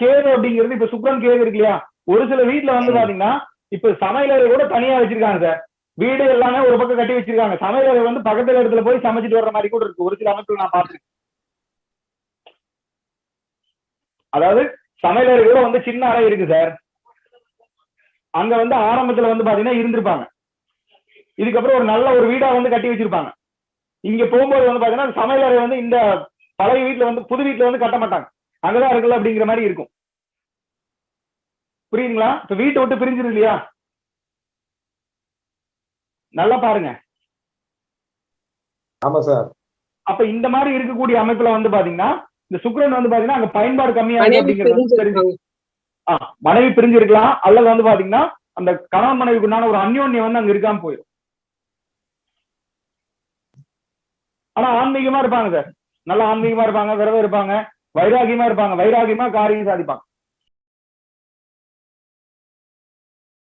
கேது அப்படிங்கிறது இப்ப சுக்ரன் கேது இருக்கு இல்லையா, ஒரு சில வீட்டுல வந்து பாத்தீங்கன்னா இப்ப சமையலறை கூட தனியா வச்சிருக்காங்க சார். வீடு எல்லாமே ஒரு பக்கம் கட்டி வச்சிருக்காங்க, சமையலறை வந்து பக்கத்துல இடத்துல போய் சமைச்சிட்டு வர்ற மாதிரி கூட இருக்கு ஒரு சில அமைப்புகள் நான் பாத்துருக்கேன். அதாவது சமையலறை கூட வந்து சின்ன அறை இருக்கு சார், அங்க வந்து ஆரம்பத்துல வந்து பாத்தீங்கன்னா இருந்திருப்பாங்க, இதுக்கப்புறம் ஒரு நல்ல ஒரு வீடா வந்து கட்டி வச்சிருப்பாங்க. இங்க போகும்போது வந்து பாத்தீங்கன்னா சமையலறை வந்து இந்த பழைய வீட்டுல வந்து புது வீட்டுல வந்து கட்ட மாட்டாங்க, அங்கதான் இருக்குல்ல அப்படிங்கிற மாதிரி இருக்கும். புரியுதுங்களா? இப்ப வீட்டை விட்டு பிரிஞ்சிரு இல்லையா, நல்லா பாருங்க. ஆமா சார். அப்ப இந்த மாதிரி இருக்கக்கூடிய அமைப்புல வந்து பாத்தீங்கன்னா இந்த சுக்கிரன் வந்து பாத்தீங்கன்னா அங்க பயன்பாடு கம்மியா இருக்கு அப்படிங்கிறது வந்து தெரிஞ்சு மனைவி பிரிஞ்சிருக்கலாம், அல்லது வந்து பாத்தீங்கன்னா அந்த கணவன் மனைவிக்குண்டான ஒரு அந்யோன்யம் வந்து அங்க இருக்காம போயிடும். ஆனா ஆன்மீகமா இருப்பாங்க சார், நல்லா ஆன்மீகமா இருப்பாங்க, விரதம் இருப்பாங்க, வைராகியமா இருப்பாங்க, வைராகியமா காரியம் சாதிப்பாங்க.